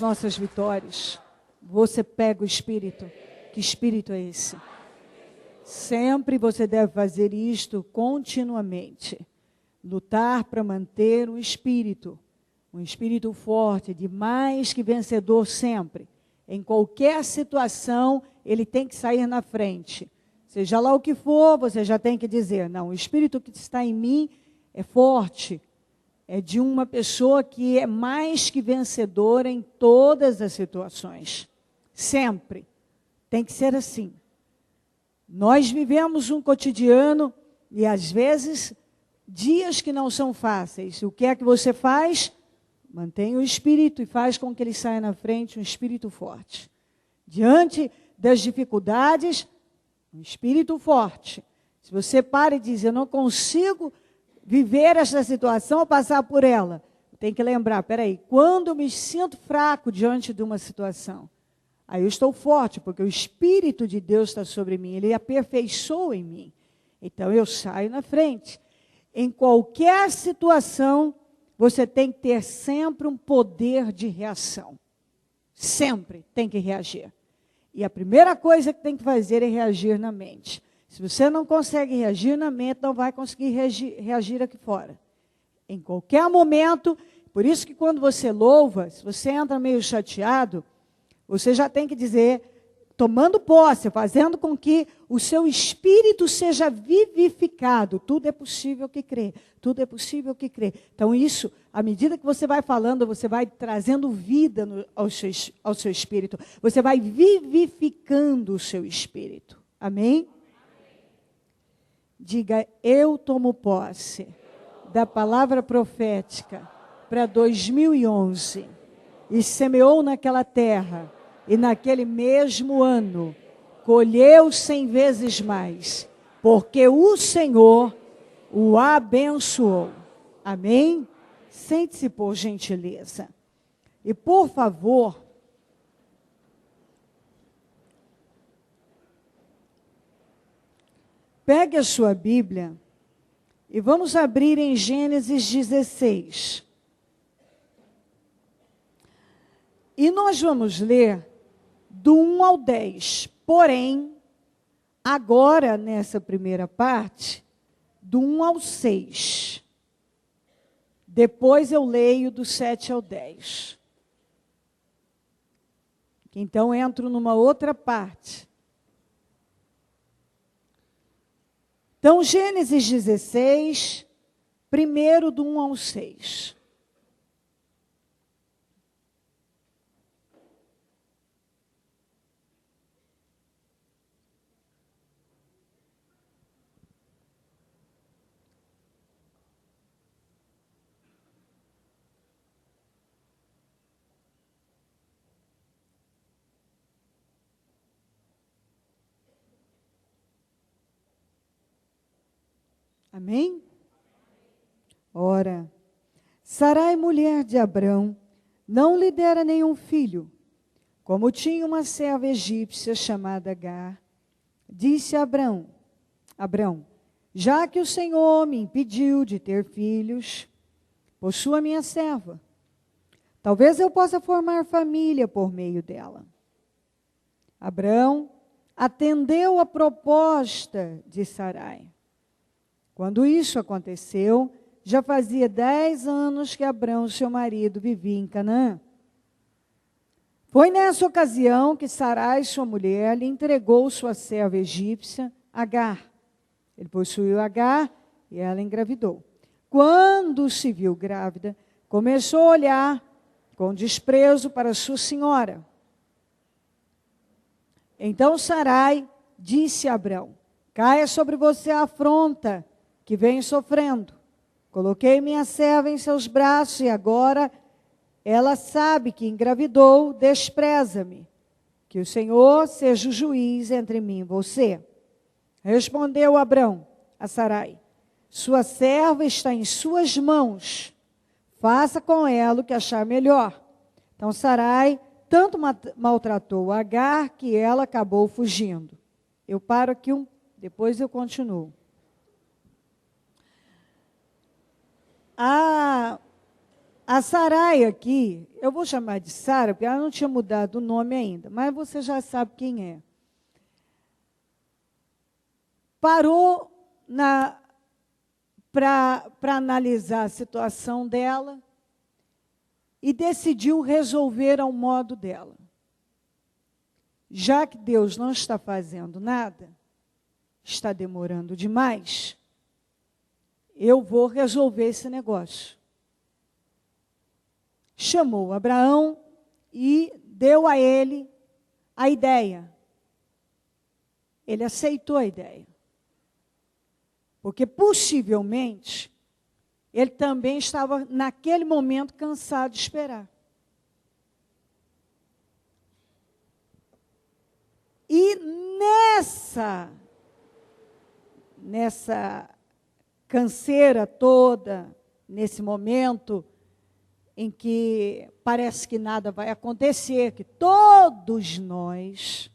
nossas vitórias. Você pega o Espírito. Que Espírito é esse? Sempre você deve fazer isto continuamente. Lutar para manter um espírito forte, de mais que vencedor sempre. Em qualquer situação, ele tem que sair na frente. Seja lá o que for, você já tem que dizer, não, o espírito que está em mim é forte. É de uma pessoa que é mais que vencedora em todas as situações. Sempre. Tem que ser assim. Nós vivemos um cotidiano e, às vezes, dias que não são fáceis. O que é que você faz? Mantém o espírito e faz com que ele saia na frente, um espírito forte. Diante das dificuldades, um espírito forte. Se você para e diz, eu não consigo viver esta situação ou passar por ela, tem que lembrar, peraí, quando eu me sinto fraco diante de uma situação, aí eu estou forte, porque o Espírito de Deus está sobre mim, ele aperfeiçoa em mim. Então eu saio na frente. Em qualquer situação, você tem que ter sempre um poder de reação. Sempre tem que reagir. E a primeira coisa que tem que fazer é reagir na mente. Se você não consegue reagir na mente, não vai conseguir reagir aqui fora. Em qualquer momento, por isso que quando você louva, se você entra meio chateado, você já tem que dizer, tomando posse, fazendo com que o seu espírito seja vivificado. Tudo é possível que crê. Tudo é possível que crê. Então isso, à medida que você vai falando, você vai trazendo vida ao seu espírito. Você vai vivificando o seu espírito. Amém? Diga, eu tomo posse da palavra profética para 2011 e semeou naquela terra e naquele mesmo ano colheu 100 vezes mais, porque o Senhor o abençoou. Amém? Sente-se por gentileza. E por favor, pegue a sua Bíblia e vamos abrir em Gênesis 16. E nós vamos ler do 1 ao 10. Porém, agora nessa primeira parte, do 1 ao 6. Depois eu leio do 7 ao 10. Então entro numa outra parte. Então, Gênesis 16, primeiro do 1 ao 6. Amém? Ora, Sarai, mulher de Abrão, não lhe dera nenhum filho. Como tinha uma serva egípcia chamada Agar, disse a Abrão, já que o Senhor me impediu de ter filhos, possua minha serva. Talvez eu possa formar família por meio dela. Abrão atendeu a proposta de Sarai. Quando isso aconteceu, já fazia 10 anos que Abrão, seu marido, vivia em Canaã. Foi nessa ocasião que Sarai, sua mulher, lhe entregou sua serva egípcia, Agar. Ele possuiu Agar e ela engravidou. Quando se viu grávida, começou a olhar com desprezo para sua senhora. Então Sarai disse a Abrão, caia sobre você a afronta que venho sofrendo. Coloquei minha serva em seus braços e agora ela sabe que engravidou, despreza-me. Que o Senhor seja o juiz entre mim e você. Respondeu Abrão a Sarai, sua serva está em suas mãos. Faça com ela o que achar melhor. Então Sarai tanto maltratou Agar que ela acabou fugindo. Eu paro aqui, depois eu continuo. A Sarai aqui, eu vou chamar de Sara, porque ela não tinha mudado o nome ainda, mas você já sabe quem é. Parou para analisar a situação dela e decidiu resolver ao modo dela. Já que Deus não está fazendo nada, está demorando demais, eu vou resolver esse negócio. Chamou Abraão e deu a ele a ideia. Ele aceitou a ideia. Porque possivelmente ele também estava naquele momento cansado de esperar. E nessa canseira toda, nesse momento em que parece que nada vai acontecer, que todos nós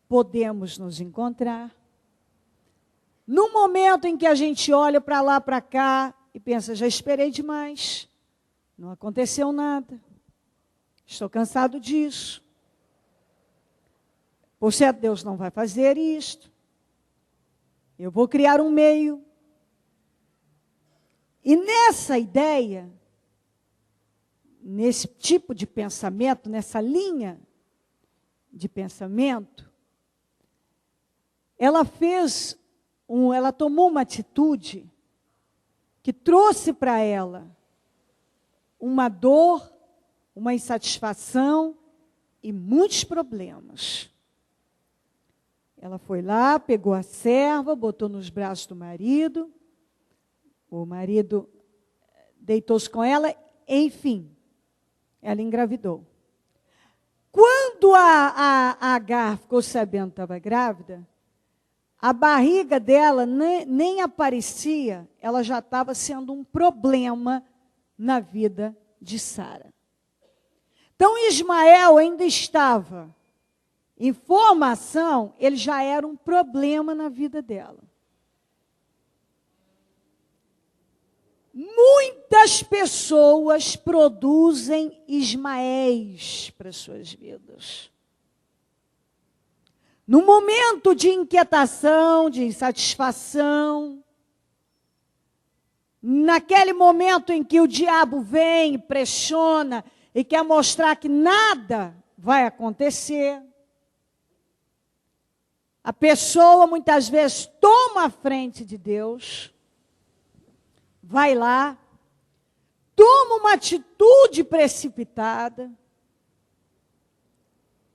podemos nos encontrar, no momento em que a gente olha para lá, para cá, e pensa, já esperei demais, não aconteceu nada, estou cansado disso, por certo Deus não vai fazer isto, eu vou criar um meio. E nessa ideia, nesse tipo de pensamento, nessa linha de pensamento, ela tomou uma atitude que trouxe para ela uma dor, uma insatisfação e muitos problemas. Ela foi lá, pegou a serva, botou nos braços do marido, o marido deitou-se com ela, enfim, ela engravidou. Quando a Agar ficou sabendo que estava grávida, a barriga dela nem aparecia, ela já estava sendo um problema na vida de Sara. Então Ismael ainda estava em formação, ele já era um problema na vida dela. Muitas pessoas produzem Ismaéis para suas vidas. No momento de inquietação, de insatisfação, naquele momento em que o diabo vem, pressiona e quer mostrar que nada vai acontecer, a pessoa muitas vezes toma a frente de Deus, vai lá, toma uma atitude precipitada,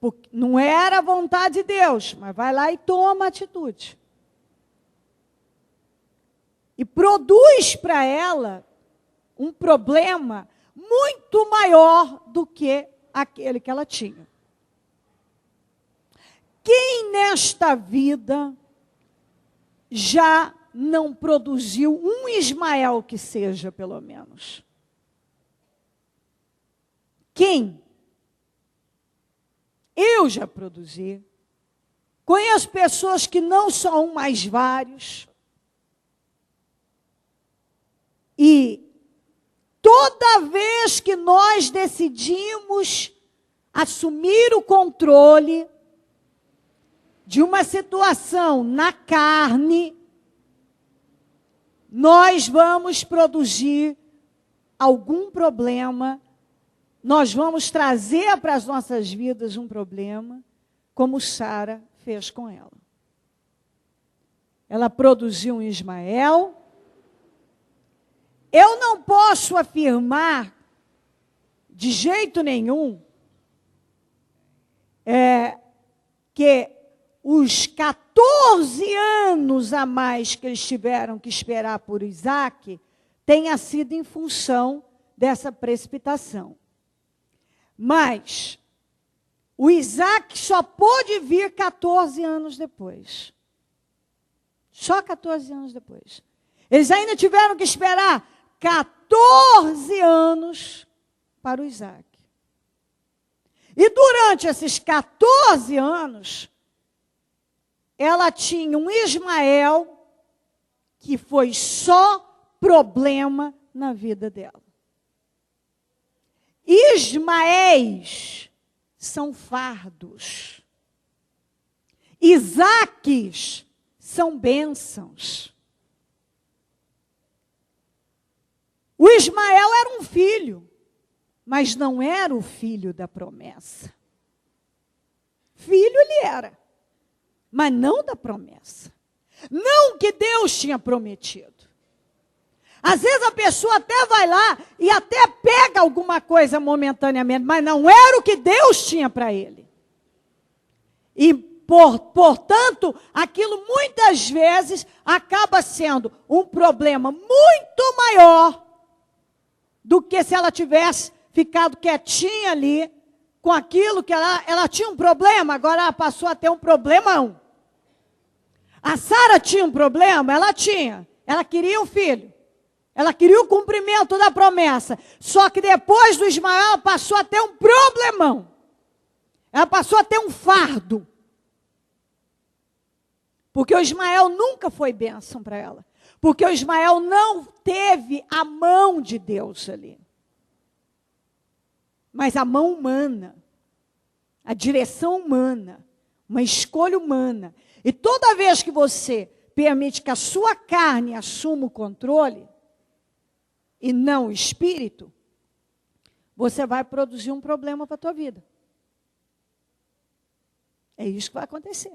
porque não era a vontade de Deus, mas vai lá e toma atitude. E produz para ela um problema muito maior do que aquele que ela tinha. Quem nesta vida já não produziu um Ismael que seja, pelo menos? Quem? Eu já produzi. Conheço pessoas que não são um, mas vários. E toda vez que nós decidimos assumir o controle de uma situação na carne, nós vamos produzir algum problema, nós vamos trazer para as nossas vidas um problema, como Sara fez com ela. Ela produziu um Ismael. Eu não posso afirmar, de jeito nenhum, que os 14 anos a mais que eles tiveram que esperar por Isaac tenha sido em função dessa precipitação. Mas o Isaac só pôde vir 14 anos depois. Só 14 anos depois. Eles ainda tiveram que esperar 14 anos para o Isaac. E durante esses 14 anos, ela tinha um Ismael que foi só problema na vida dela. Ismaéis são fardos. Isaques são bênçãos. O Ismael era um filho, mas não era o filho da promessa. Filho ele era, mas não da promessa. Não que Deus tinha prometido. Às vezes a pessoa até vai lá e até pega alguma coisa momentaneamente, mas não era o que Deus tinha para ele. E, portanto, aquilo muitas vezes acaba sendo um problema muito maior do que se ela tivesse ficado quietinha ali com aquilo que ela tinha um problema, agora ela passou a ter um problemão. A Sara tinha um problema? Ela tinha. Ela queria um filho. Ela queria o cumprimento da promessa. Só que depois do Ismael, ela passou a ter um problemão. Ela passou a ter um fardo. Porque o Ismael nunca foi bênção para ela. Porque o Ismael não teve a mão de Deus ali. Mas a mão humana, a direção humana, uma escolha humana. E toda vez que você permite que a sua carne assuma o controle, e não o espírito, você vai produzir um problema para a tua vida. É isso que vai acontecer.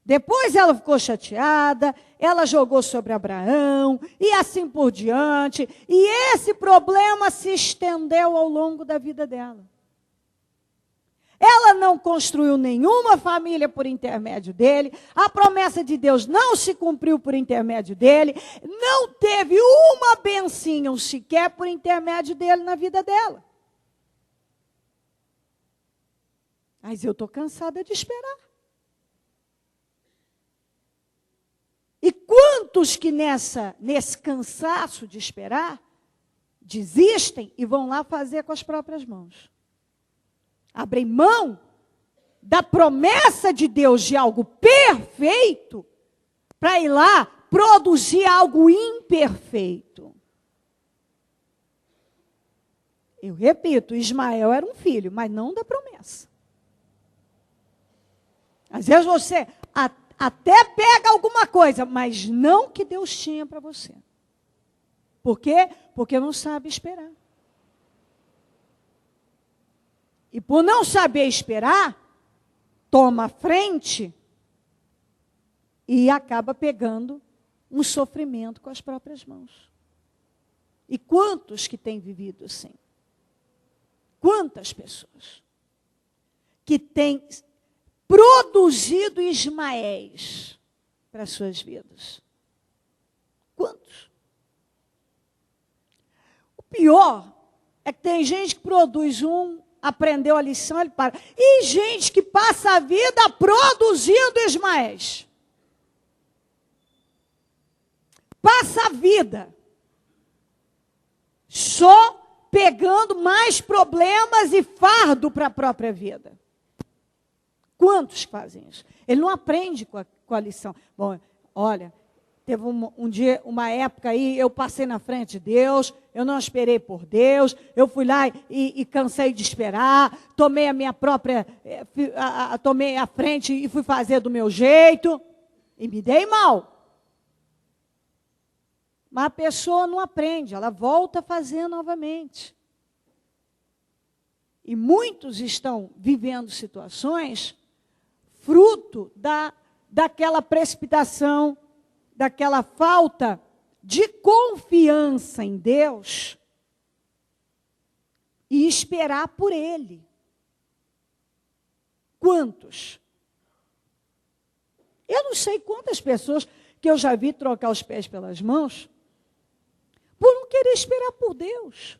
Depois ela ficou chateada, ela jogou sobre Abraão, e assim por diante. E esse problema se estendeu ao longo da vida dela. Ela não construiu nenhuma família por intermédio dele, a promessa de Deus não se cumpriu por intermédio dele, não teve uma bencinha sequer por intermédio dele na vida dela. Mas eu estou cansada de esperar. E quantos que nesse cansaço de esperar, desistem e vão lá fazer com as próprias mãos? Abrem mão da promessa de Deus de algo perfeito para ir lá produzir algo imperfeito. Eu repito, Ismael era um filho, mas não da promessa. Às vezes você até pega alguma coisa, mas não que Deus tinha para você. Por quê? Porque não sabe esperar. E por não saber esperar, toma a frente e acaba pegando um sofrimento com as próprias mãos. E quantos que têm vivido assim? Quantas pessoas que têm produzido Ismaéis para as suas vidas? Quantos? O pior é que tem gente que produz aprendeu a lição, ele para. E gente que passa a vida produzindo Ismaéis. Passa a vida só pegando mais problemas e fardo para a própria vida. Quantos fazem isso? Ele não aprende com a lição. Bom, olha, teve um dia, uma época aí, eu passei na frente de Deus, eu não esperei por Deus, eu fui lá e cansei de esperar, tomei a minha própria, tomei a frente e fui fazer do meu jeito, e me dei mal. Mas a pessoa não aprende, ela volta a fazer novamente. E muitos estão vivendo situações fruto daquela precipitação, daquela falta de confiança em Deus e esperar por Ele. Quantos? Eu não sei quantas pessoas que eu já vi trocar os pés pelas mãos por não querer esperar por Deus.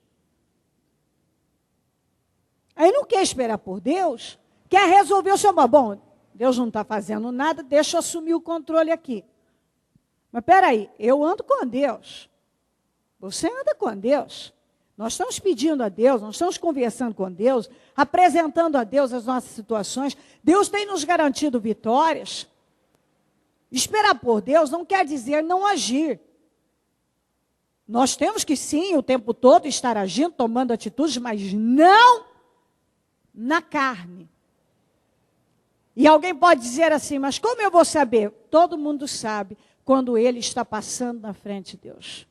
Aí não quer esperar por Deus, quer resolver o seu mal. Bom, Deus não está fazendo nada, deixa eu assumir o controle aqui. Mas espera aí, eu ando com Deus. Você anda com Deus. Nós estamos pedindo a Deus, nós estamos conversando com Deus, apresentando a Deus as nossas situações. Deus tem nos garantido vitórias. Esperar por Deus não quer dizer não agir. Nós temos que sim, o tempo todo, estar agindo, tomando atitudes, mas não na carne. E alguém pode dizer assim, mas como eu vou saber? Todo mundo sabe quando ele está passando na frente de Deus.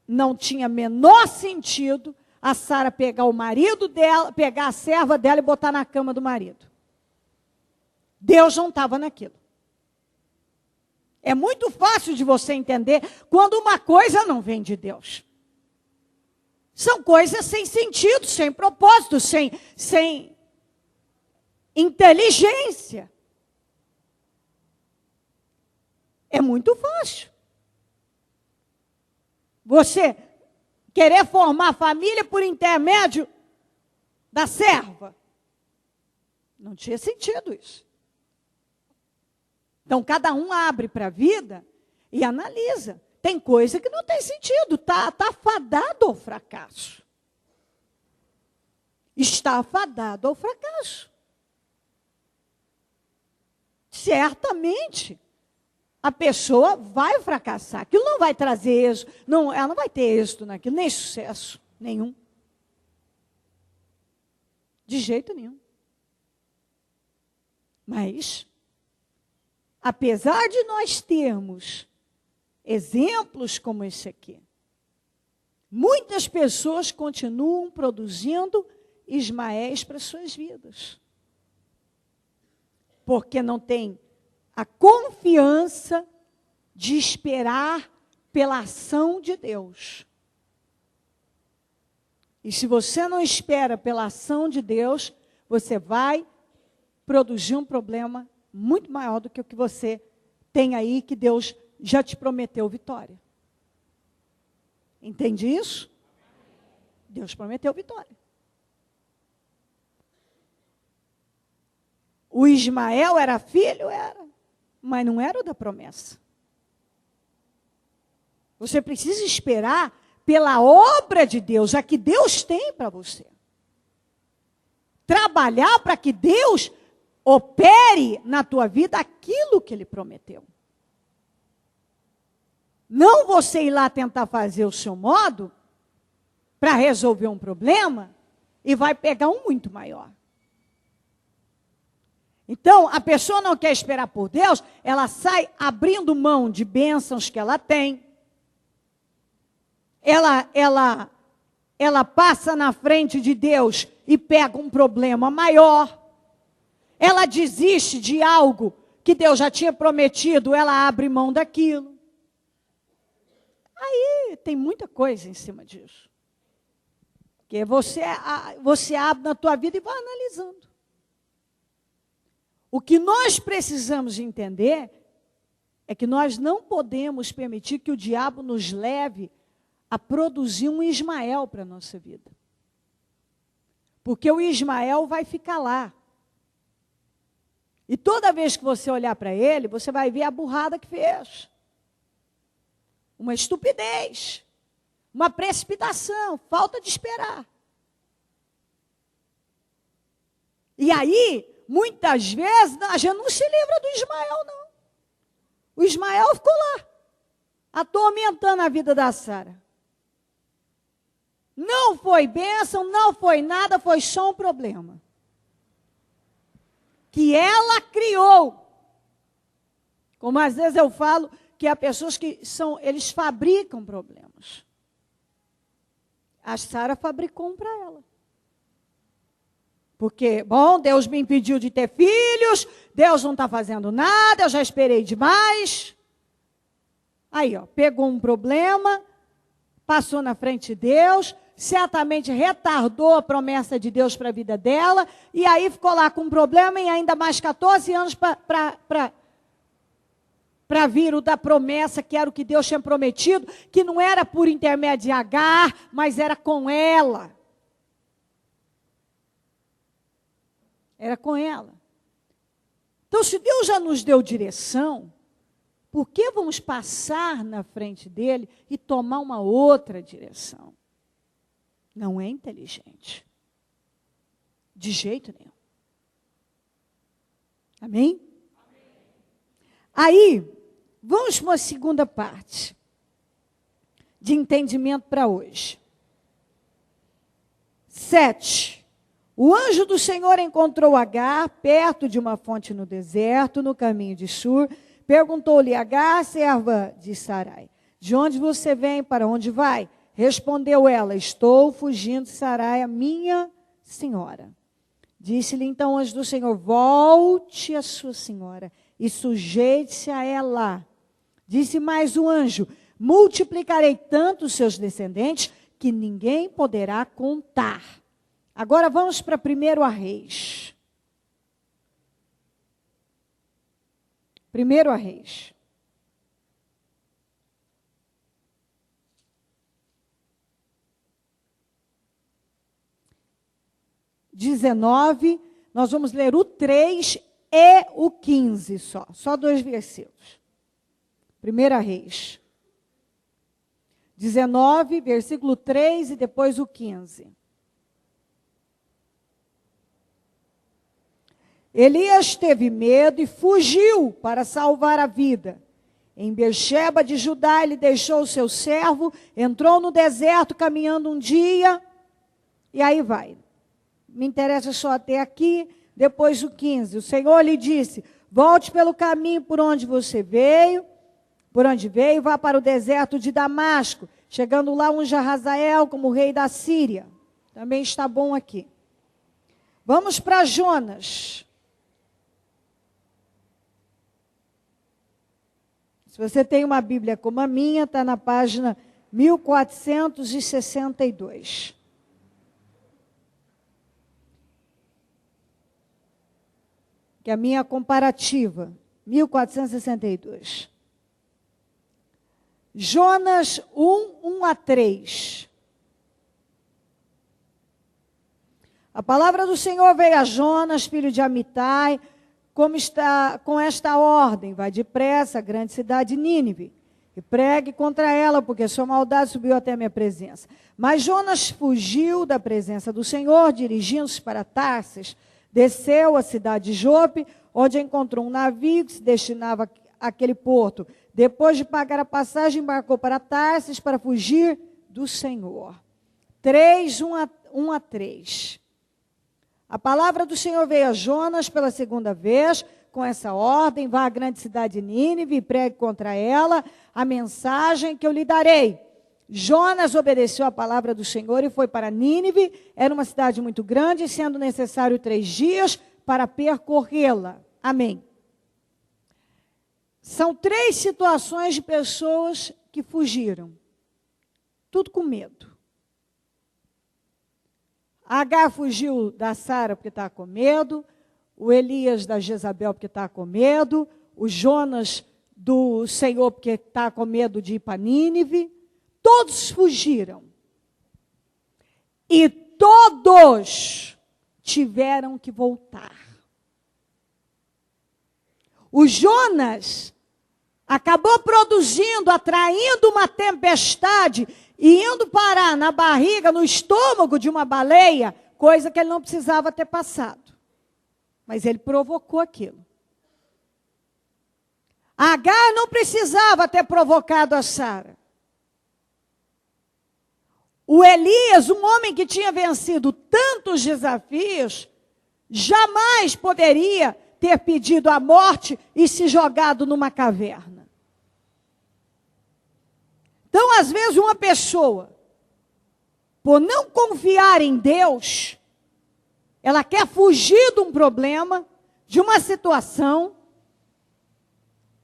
Não tinha menor sentido a Sara pegar o marido dela, pegar a serva dela e botar na cama do marido. Deus não estava naquilo. É muito fácil de você entender quando uma coisa não vem de Deus. São coisas sem sentido, sem propósito, sem inteligência. É muito fácil. Você querer formar família por intermédio da serva. Não tinha sentido isso. Então, cada um abre para a vida e analisa. Tem coisa que não tem sentido, está fadado ao fracasso. Está fadado ao fracasso. Certamente, a pessoa vai fracassar. Aquilo não vai trazer êxito, ela não vai ter êxito naquilo, nem sucesso nenhum. De jeito nenhum. Mas, apesar de nós termos exemplos como esse aqui, muitas pessoas continuam produzindo Ismaéis para suas vidas. Porque não tem a confiança de esperar pela ação de Deus. E se você não espera pela ação de Deus, você vai produzir um problema muito maior do que o que você tem aí, que Deus já te prometeu vitória. Entende isso? Deus prometeu vitória. O Ismael era filho? Era. Mas não era o da promessa. Você precisa esperar pela obra de Deus, a que Deus tem para você. Trabalhar para que Deus opere na tua vida aquilo que Ele prometeu. Não você ir lá tentar fazer o seu modo para resolver um problema e vai pegar um muito maior. Então, a pessoa não quer esperar por Deus, ela sai abrindo mão de bênçãos que ela tem. Ela passa na frente de Deus e pega um problema maior. Ela desiste de algo que Deus já tinha prometido, ela abre mão daquilo. Aí tem muita coisa em cima disso. Porque você abre na tua vida e vai analisando. O que nós precisamos entender é que nós não podemos permitir que o diabo nos leve a produzir um Ismael para a nossa vida. Porque o Ismael vai ficar lá. E toda vez que você olhar para ele, você vai ver a burrada que fez. Uma estupidez, uma precipitação, falta de esperar. E aí, muitas vezes, a gente não se livra do Ismael, não. O Ismael ficou lá, atormentando a vida da Sara. Não foi bênção, não foi nada, foi só um problema. Que ela criou. Como às vezes eu falo, que há pessoas que eles fabricam problemas. A Sara fabricou um para ela. Porque, bom, Deus me impediu de ter filhos, Deus não está fazendo nada, eu já esperei demais. Aí, ó, pegou um problema, passou na frente de Deus, certamente retardou a promessa de Deus para a vida dela, e aí ficou lá com um problema e ainda mais 14 anos para vir o da promessa, que era o que Deus tinha prometido, que não era por intermédio de Agar, mas era com ela. Era com ela. Então, se Deus já nos deu direção, por que vamos passar na frente dele e tomar uma outra direção? Não é inteligente. De jeito nenhum. Amém? Aí, vamos para a segunda parte. de entendimento para hoje. 7. O anjo do Senhor encontrou Agar perto de uma fonte no deserto, no caminho de Shur. Perguntou-lhe: Agar, serva de Sarai, de onde você vem, para onde vai? Respondeu ela: estou fugindo de Sarai, a minha senhora. Disse-lhe então o anjo do Senhor: volte a sua senhora e sujeite-se a ela. Disse mais o anjo: multiplicarei tanto os seus descendentes que ninguém poderá contar. Agora vamos para 1 Reis. 1 Reis. Nós vamos ler o 3 e o 15 só 2 versículos. 1 Reis 19, versículo 3 e depois o 15. Elias teve medo e fugiu para salvar a vida. Em Beersheba de Judá, ele deixou o seu servo, entrou no deserto caminhando um dia, e aí vai. Me interessa só até aqui, depois o 15. O Senhor lhe disse: volte pelo caminho por onde veio, vá para o deserto de Damasco. Chegando lá, unja Hazael como rei da Síria. Também está bom aqui. Vamos para Jonas. Se você tem uma Bíblia como a minha, está na página 1462. Que é a minha comparativa, 1462. Jonas 1:3. A palavra do Senhor veio a Jonas, filho de Amitai, com esta ordem: vai depressa à grande cidade Nínive, e pregue contra ela, porque sua maldade subiu até a minha presença. Mas Jonas fugiu da presença do Senhor, dirigindo-se para Tarsis, desceu à cidade de Jope, onde encontrou um navio que se destinava àquele porto. Depois de pagar a passagem, embarcou para Tarsis para fugir do Senhor. 1:3. A palavra do Senhor veio a Jonas pela segunda vez, com essa ordem: vá à grande cidade de Nínive e pregue contra ela a mensagem que eu lhe darei. Jonas obedeceu a palavra do Senhor e foi para Nínive. Era uma cidade muito grande, sendo necessário 3 dias para percorrê-la. Amém. São 3 situações de pessoas que fugiram. Tudo com medo. Agar fugiu da Sara porque estava com medo. O Elias da Jezabel porque estava com medo. O Jonas do Senhor porque estava com medo de ir para Nínive. Todos fugiram. E todos tiveram que voltar. O Jonas acabou produzindo, atraindo uma tempestade e indo parar na barriga, no estômago de uma baleia, coisa que ele não precisava ter passado. Mas ele provocou aquilo. Agar não precisava ter provocado a Sara. O Elias, um homem que tinha vencido tantos desafios, jamais poderia ter pedido a morte e se jogado numa caverna. Então, às vezes, uma pessoa, por não confiar em Deus, ela quer fugir de um problema, de uma situação,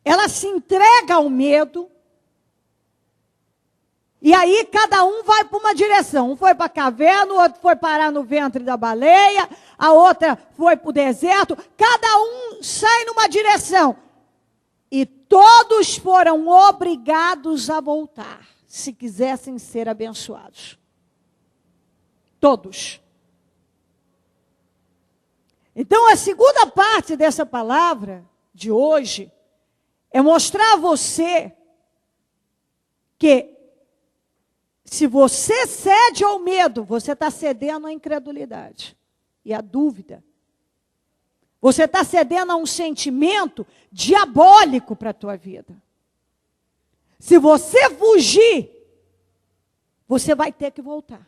ela se entrega ao medo, e aí cada um vai para uma direção. Um foi para a caverna, o outro foi parar no ventre da baleia, a outra foi para o deserto. Cada um sai numa direção. E todos foram obrigados a voltar, se quisessem ser abençoados. Todos. Então, a segunda parte dessa palavra de hoje é mostrar a você que se você cede ao medo, você está cedendo à incredulidade e à dúvida. Você está cedendo a um sentimento diabólico para a tua vida. Se você fugir você vai ter que voltar.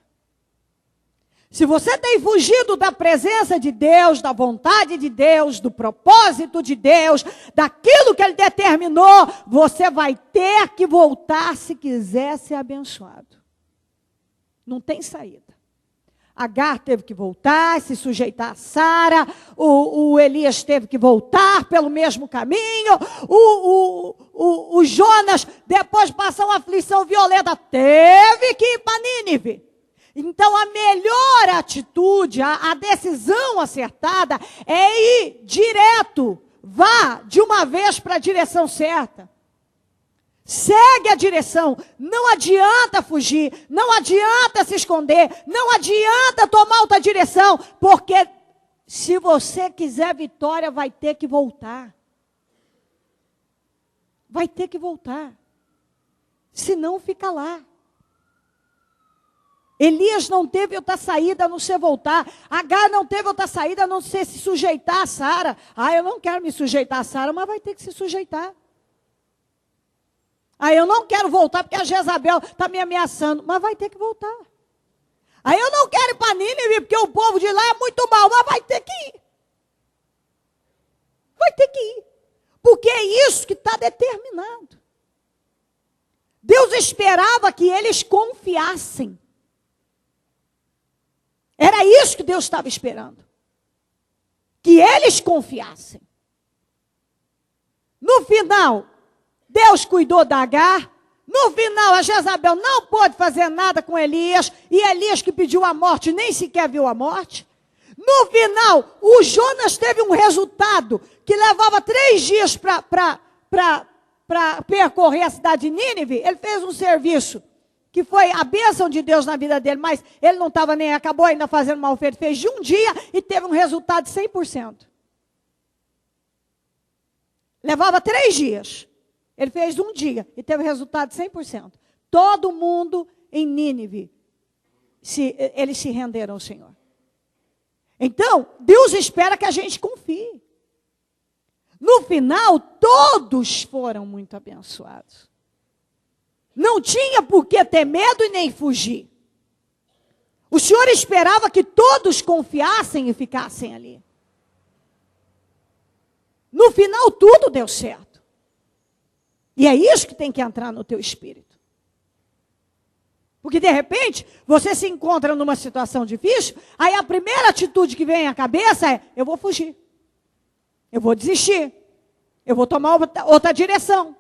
Se você tem fugido da presença de Deus, da vontade de Deus, do propósito de Deus, daquilo que Ele determinou, você vai ter que voltar se quiser ser abençoado. Não tem saída. Agar teve que voltar, se sujeitar a Sara, o Elias teve que voltar pelo mesmo caminho, o Jonas, depois de passar uma aflição violenta, teve que ir para Nínive. Então a melhor atitude, a decisão acertada é ir direto, vá de uma vez para a direção certa. Segue a direção, não adianta fugir, não adianta se esconder, não adianta tomar outra direção, porque se você quiser vitória, vai ter que voltar. Vai ter que voltar, senão fica lá. Elias não teve outra saída a não ser voltar. Agar não teve outra saída a não ser se sujeitar a Sara. Eu não quero me sujeitar a Sara, mas vai ter que se sujeitar. Eu não quero voltar porque a Jezabel está me ameaçando, mas vai ter que voltar. Eu não quero ir para Nínive porque o povo de lá é muito mau, mas vai ter que ir. Vai ter que ir. Porque é isso que está determinado. Deus esperava que eles confiassem. Era isso que Deus estava esperando. Que eles confiassem. No final, Deus cuidou da Agar. No final, a Jezabel não pôde fazer nada com Elias. E Elias, que pediu a morte, nem sequer viu a morte. No final, o Jonas teve um resultado que levava 3 dias para percorrer a cidade de Nínive. Ele fez um serviço que foi a bênção de Deus na vida dele, mas ele não estava nem, acabou ainda fazendo mal feito, fez de um dia e teve um resultado de 100%. Levava 3 dias, ele fez um dia e teve um resultado de 100%. Todo mundo em Nínive, eles se renderam ao Senhor. Então, Deus espera que a gente confie. No final, todos foram muito abençoados. Não tinha por que ter medo e nem fugir. O Senhor esperava que todos confiassem e ficassem ali. No final, tudo deu certo. E é isso que tem que entrar no teu espírito. Porque, de repente, você se encontra numa situação difícil, aí a primeira atitude que vem à cabeça é, eu vou fugir. Eu vou desistir. Eu vou tomar outra direção.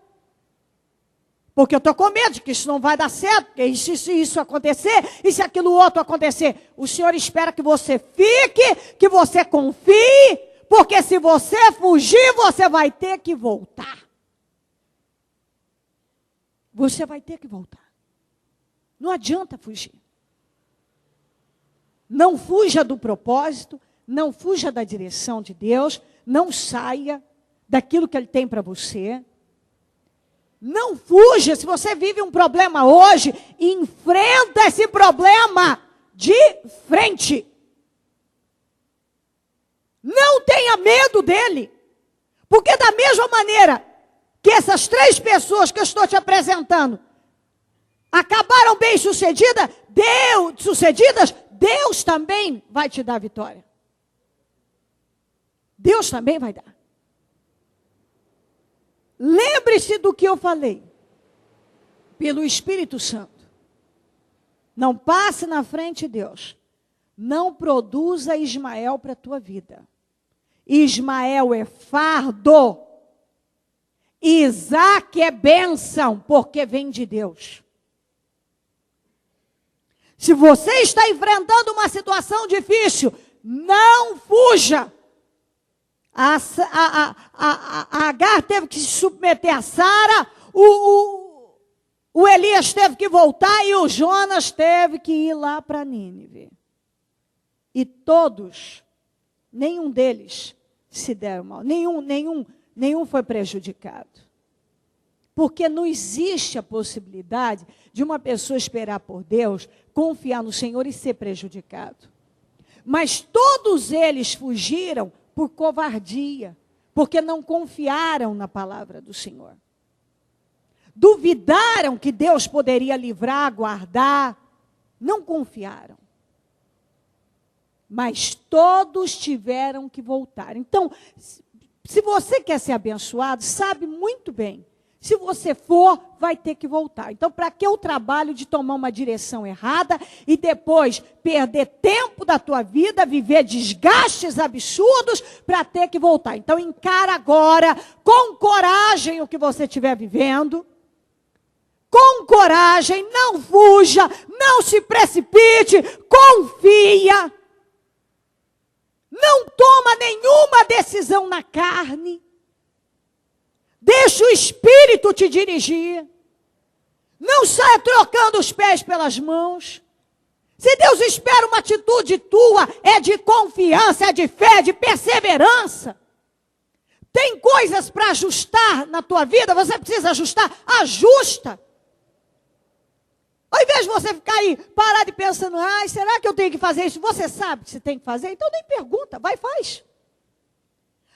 Porque eu estou com medo de que isso não vai dar certo, porque se isso acontecer, e se aquilo outro acontecer. O Senhor espera que você fique, que você confie, porque se você fugir, você vai ter que voltar. Você vai ter que voltar. Não adianta fugir. Não fuja do propósito, não fuja da direção de Deus, não saia daquilo que Ele tem para você. Não fuja, se você vive um problema hoje, enfrenta esse problema de frente. Não tenha medo dele. Porque da mesma maneira que essas 3 pessoas que eu estou te apresentando acabaram bem sucedidas, Deus também vai te dar vitória. Deus também vai dar. Lembre-se do que eu falei. Pelo Espírito Santo. Não passe na frente de Deus. Não produza Ismael para a tua vida. Ismael é fardo. Isaac é bênção, porque vem de Deus. Se você está enfrentando uma situação difícil, não fuja. A Agar teve que se submeter a Sara, o Elias teve que voltar e o Jonas teve que ir lá para Nínive. E todos, nenhum deles se deram mal, nenhum foi prejudicado. Porque não existe a possibilidade de uma pessoa esperar por Deus, confiar no Senhor e ser prejudicado. Mas todos eles fugiram por covardia, porque não confiaram na palavra do Senhor. Duvidaram que Deus poderia livrar, guardar, não confiaram. Mas todos tiveram que voltar. Então, se você quer ser abençoado, sabe muito bem. Se você for, vai ter que voltar. Então, para que o trabalho de tomar uma direção errada e depois perder tempo da tua vida, viver desgastes absurdos para ter que voltar? Então, encara agora, com coragem, o que você estiver vivendo. Com coragem, não fuja, não se precipite, confia. Não toma nenhuma decisão na carne. Deixa o Espírito te dirigir. Não saia trocando os pés pelas mãos. Se Deus espera uma atitude tua, é de confiança, é de fé, é de perseverança. Tem coisas para ajustar na tua vida, você precisa ajustar, ajusta. Ao invés de você ficar aí parado e pensando, será que eu tenho que fazer isso? Você sabe que você tem que fazer, então nem pergunta, vai e faz.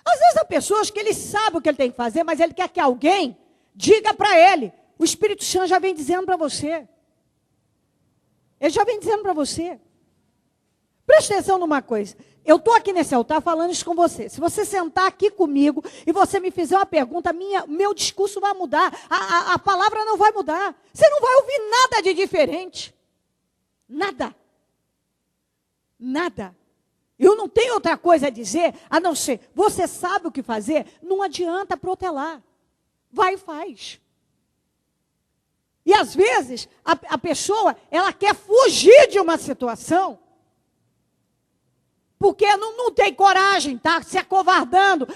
Às vezes há pessoas que ele sabe o que ele tem que fazer, mas ele quer que alguém diga para ele. O Espírito Santo já vem dizendo para você. Ele já vem dizendo para você. Preste atenção numa coisa. Eu estou aqui nesse altar falando isso com você. Se você sentar aqui comigo e você me fizer uma pergunta, meu discurso vai mudar. A palavra não vai mudar. Você não vai ouvir nada de diferente. Nada. Nada. Eu não tenho outra coisa a dizer, a não ser, você sabe o que fazer, não adianta protelar. Vai e faz. E às vezes, a pessoa, ela quer fugir de uma situação, porque não tem coragem, está se acovardando,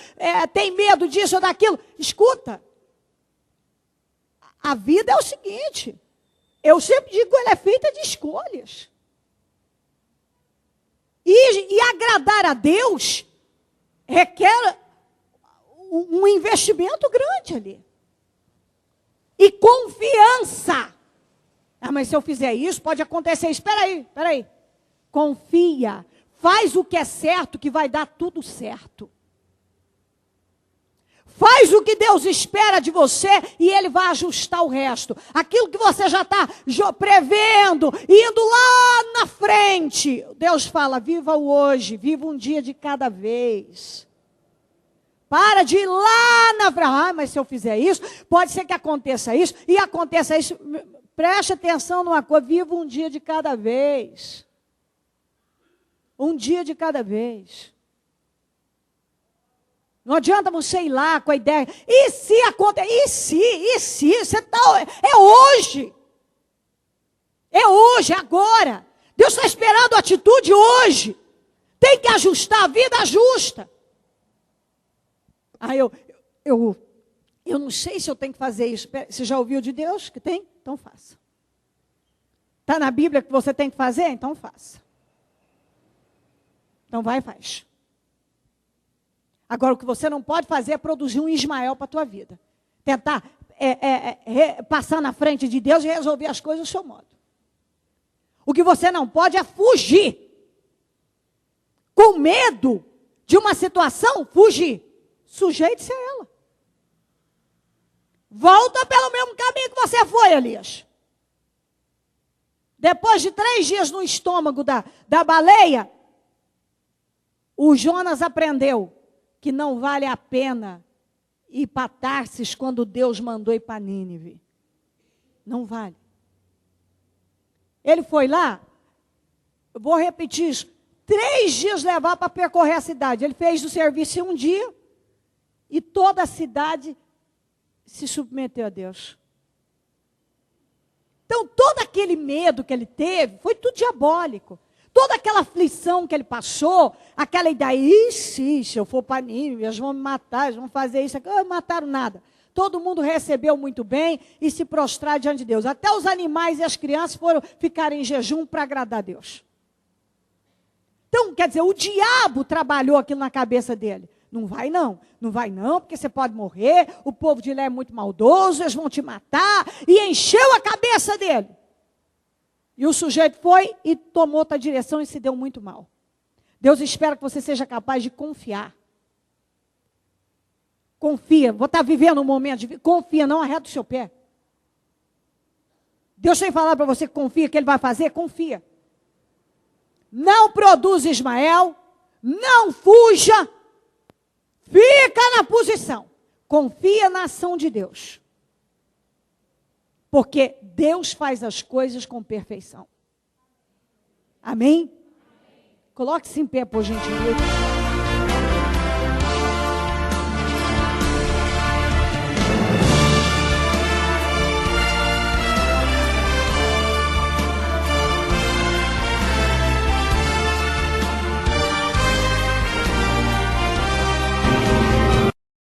tem medo disso ou daquilo. Escuta, a vida é o seguinte, eu sempre digo, ela é feita de escolhas. E agradar a Deus requer um investimento grande ali. E confiança. Mas se eu fizer isso, pode acontecer isso. Espera aí. Confia. Faz o que é certo, que vai dar tudo certo. Faz o que Deus espera de você e Ele vai ajustar o resto. Aquilo que você já está prevendo, indo lá na frente. Deus fala, viva o hoje, viva um dia de cada vez. Para de ir lá na frente. Mas se eu fizer isso, pode ser que aconteça isso. E aconteça isso. Preste atenção numa coisa, viva um dia de cada vez. Um dia de cada vez. Não adianta você ir lá com a ideia, e se acontecer, e se, você tá, é hoje. É hoje, é agora. Deus está esperando a atitude hoje. Tem que ajustar, a vida ajusta. Eu não sei se eu tenho que fazer isso. Você já ouviu de Deus que tem? Então faça. Está na Bíblia que você tem que fazer? Então faça. Então vai e faz. Agora, o que você não pode fazer é produzir um Ismael para a tua vida. Tentar passar na frente de Deus e resolver as coisas do seu modo. O que você não pode é fugir. Com medo de uma situação, fugir. Sujeite-se a ela. Volta pelo mesmo caminho que você foi, Elias. Depois de 3 dias no estômago da baleia, o Jonas aprendeu que não vale a pena ir para Tarsis quando Deus mandou ir para Nínive. Não vale. Ele foi lá, eu vou repetir isso, 3 dias levar para percorrer a cidade. Ele fez o serviço em um dia e toda a cidade se submeteu a Deus. Então, todo aquele medo que ele teve foi tudo diabólico. Toda aquela aflição que ele passou, aquela ideia, se eu for para Nínive, eles vão me matar, eles vão fazer isso, não mataram nada. Todo mundo recebeu muito bem e se prostrar diante de Deus. Até os animais e as crianças foram ficar em jejum para agradar a Deus. Então, quer dizer, o diabo trabalhou aquilo na cabeça dele. Não vai não, porque você pode morrer, o povo de lá é muito maldoso, eles vão te matar, e encheu a cabeça dele. E o sujeito foi e tomou outra direção e se deu muito mal. Deus espera que você seja capaz de confiar. Confia, vou estar vivendo um momento de... Confia, não arreda o seu pé. Deus tem falado para você que confia que Ele vai fazer? Confia. Não produz Ismael, não fuja, fica na posição. Confia na ação de Deus. Porque Deus faz as coisas com perfeição. Amém? Coloque-se em pé, por gentileza.